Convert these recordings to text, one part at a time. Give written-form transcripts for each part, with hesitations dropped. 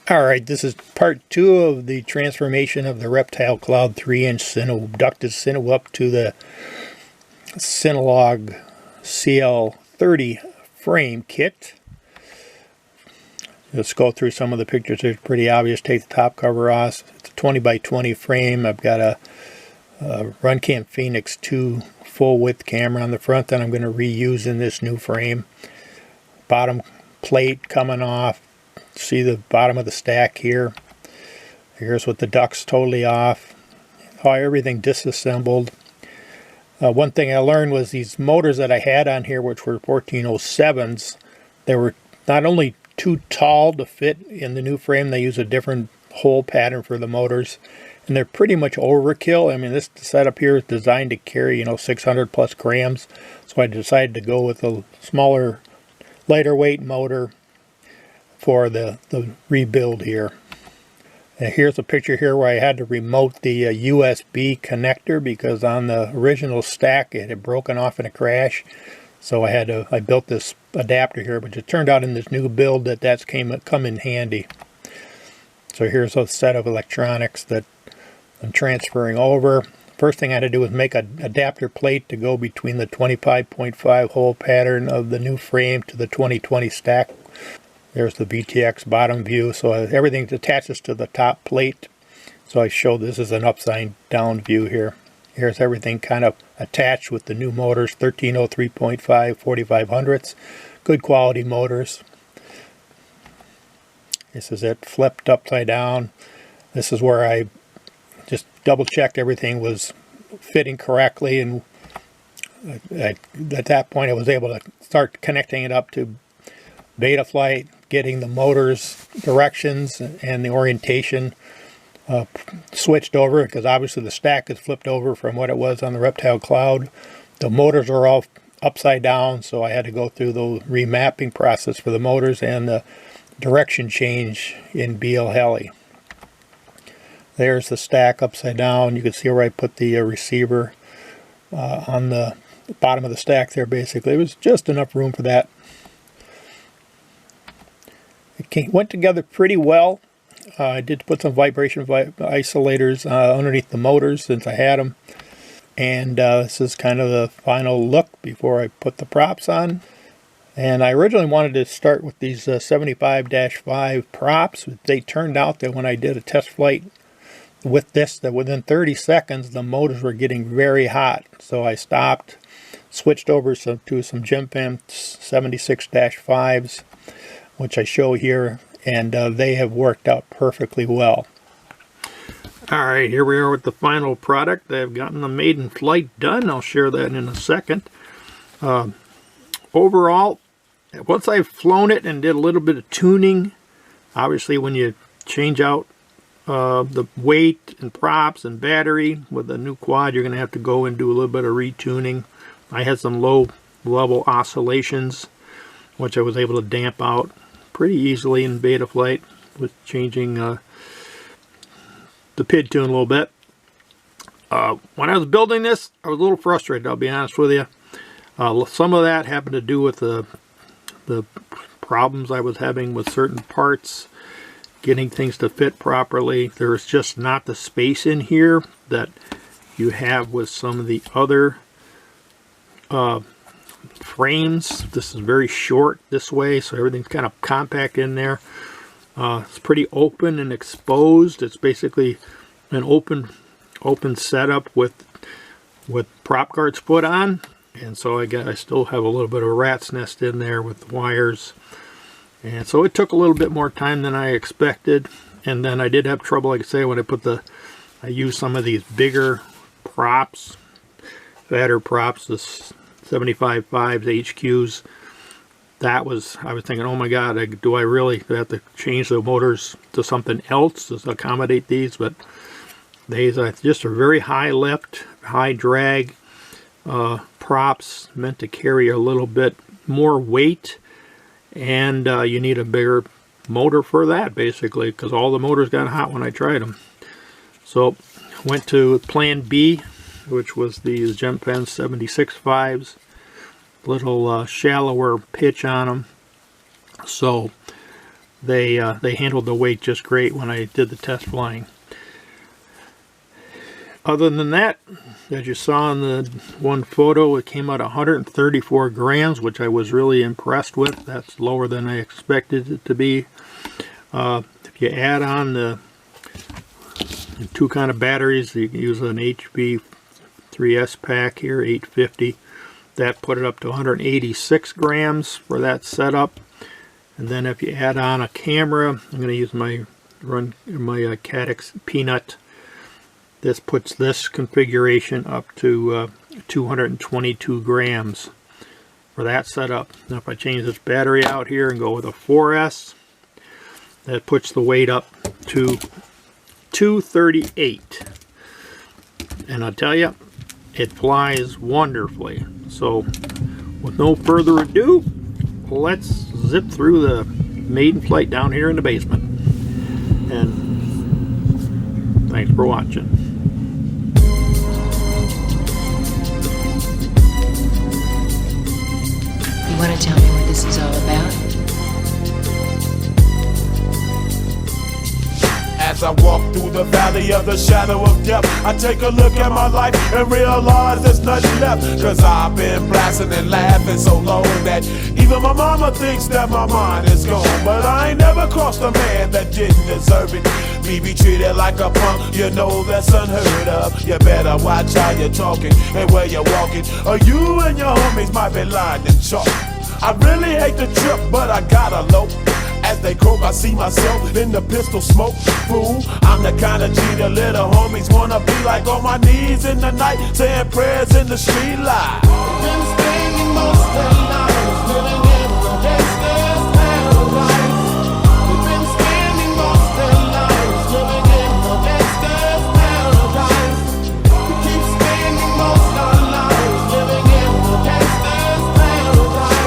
Alright, this is part 2 of the transformation of the Reptile Cloud 3-inch Ducted Cinewhoop to the Cinelog CL30 frame kit. Let's go through some of the pictures. It's pretty obvious. Take the top cover off. It's a 20 by 20 frame. I've got a Runcam Phoenix 2 full width camera on the front that I'm going to reuse in this new frame. Bottom plate coming off. See the bottom of the stack here. Here's with the ducts totally off. Everything disassembled. One thing I learned was these motors that I had on here, which were 1407s, they were not only too tall to fit in the new frame, they use a different hole pattern for the motors, and they're pretty much overkill. I mean, this setup here is designed to carry 600 plus grams, so I decided to go with a smaller, lighter weight motor for the rebuild here. And here's a picture here where I had to remote the USB connector because on the original stack it had broken off in a crash. So I built this adapter here, but it turned out in this new build that's come in handy. So here's a set of electronics that I'm transferring over. First thing I had to do was make an adapter plate to go between the 25.5 hole pattern of the new frame to the 2020 stack. There's the VTX bottom view, so everything attaches to the top plate. So I show this is an upside down view here. Here's everything kind of attached with the new motors, 1303.5 4500s. Good quality motors. This is it flipped upside down. This is where I just double checked everything was fitting correctly, and at that point I was able to start connecting it up to Betaflight, getting the motors directions and the orientation switched over, because obviously the stack is flipped over from what it was on the Reptile Cloud. The motors are all upside down, so I had to go through the remapping process for the motors and the direction change in BL Heli. There's the stack upside down. You can see where I put the receiver on the bottom of the stack there. Basically, it was just enough room for that. It went together pretty well. I did put some vibration isolators underneath the motors since I had them. And this is kind of the final look before I put the props on. And I originally wanted to start with these 75-5 props. They turned out that when I did a test flight with this, that within 30 seconds the motors were getting very hot. So I stopped, switched over to some Gemfan 76-5s, which I show here, and they have worked out perfectly well. Alright, here we are with the final product. I've gotten the maiden flight done. I'll share that in a second. Overall, once I've flown it and did a little bit of tuning, obviously when you change out the weight and props and battery with the new quad, you're going to have to go and do a little bit of retuning. I had some low level oscillations, which I was able to damp out pretty easily in Betaflight with changing the PID tune a little bit. When I was building this, I was a little frustrated, I'll be honest with you. Some of that happened to do with the problems I was having with certain parts, getting things to fit properly. There's just not the space in here that you have with some of the other frames. This is very short this way, so everything's kind of compact in there. It's pretty open and exposed. It's basically an open setup with prop guards put on, and so I still have a little bit of a rat's nest in there with the wires, and so it took a little bit more time than I expected. And then I did have trouble, like I say, when I used some of these bigger props, fatter props, this 75-5s, HQs. I was thinking, oh my god, do I really have to change the motors to something else to accommodate these? But these are just a very high lift, high drag props, meant to carry a little bit more weight, and you need a bigger motor for that, basically, because all the motors got hot when I tried them. So went to plan B, which was these Gemfan 76-5s, little shallower pitch on them. So they handled the weight just great when I did the test flying. Other than that, as you saw in the one photo, it came out 134 grams, which I was really impressed with. That's lower than I expected it to be. If you add on the two kind of batteries, you can use an HB 3S pack here, 850. That put it up to 186 grams for that setup. And then if you add on a camera, I'm going to use my Caddx Peanut. This puts this configuration up to 222 grams for that setup. Now if I change this battery out here and go with a 4S, that puts the weight up to 238. And I'll tell you, it flies wonderfully. So with no further ado, let's zip through the maiden flight down here in the basement. And thanks for watching. You want to tell me what this is all about? As I walk through the valley of the shadow of death, I take a look at my life and realize there's nothing left. Cause I've been blasting and laughing so long that even my mama thinks that my mind is gone. But I ain't never crossed a man that didn't deserve it. Me be treated like a punk, you know that's unheard of. You better watch how you're talking and where you're walking, or you and your homies might be lying in chalk. I really hate the trip, but I gotta low. As they croak, I see myself in the pistol smoke. Fool, I'm the kind of G the little homies wanna be like, on my knees in the night, saying prayers in the street light. Been spending most of their lives living in the gangster's paradise. We've been spending most of their lives living in the gangster's paradise. We keep spending most of our lives living in the gangster's paradise.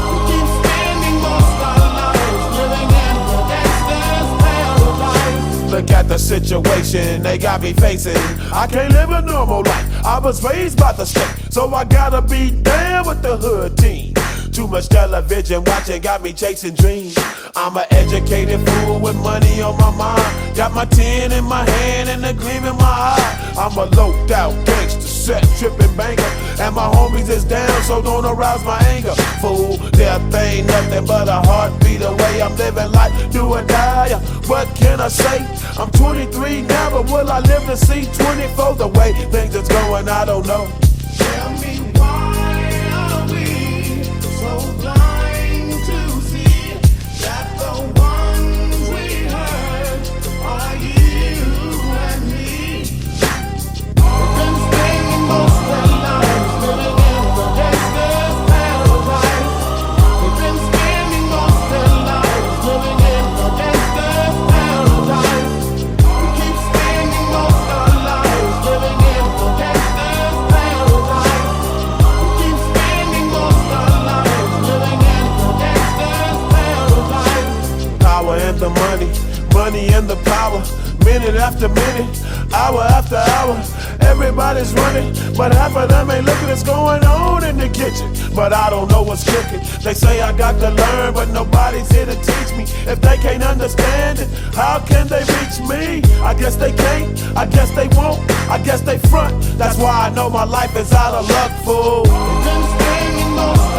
We keep spending most of our lives living in the gangster's paradise. Look at the situation they got me facing. I can't live a normal life. I was raised by the state, so I gotta be down with the hood team. Too much television watching got me chasing dreams. I'm an educated fool with money on my mind. Got my tin in my hand and a gleam in my eye. I'm a loped out gangster, set tripping banker, and my homies is down, so don't arouse my anger. Fool, death ain't nothing but a heartbeat away. I'm living life, do or die. What can I say? I'm 23 now, but will I live to see 24? The way things is going, I don't know. Tell me, why are we so blind to see that the ones we hurt are you and me? We've been spending most of our lives living in the gangster's paradise. We've been spending most of our lives living in the gangster's paradise. We keep spending most of our lives living in the gangster's paradise. We keep spending most of our lives living in the gangster's paradise. Power and the money, money and the power. Minute after minute, hour after hour, everybody's running, but half of them ain't looking what's going on in the kitchen. But I don't know what's cooking. They say I got to learn, but nobody's here to teach me. If they can't understand it, how can they reach me? I guess they can't, I guess they won't, I guess they front. That's why I know my life is out of luck, fool. We've been spending most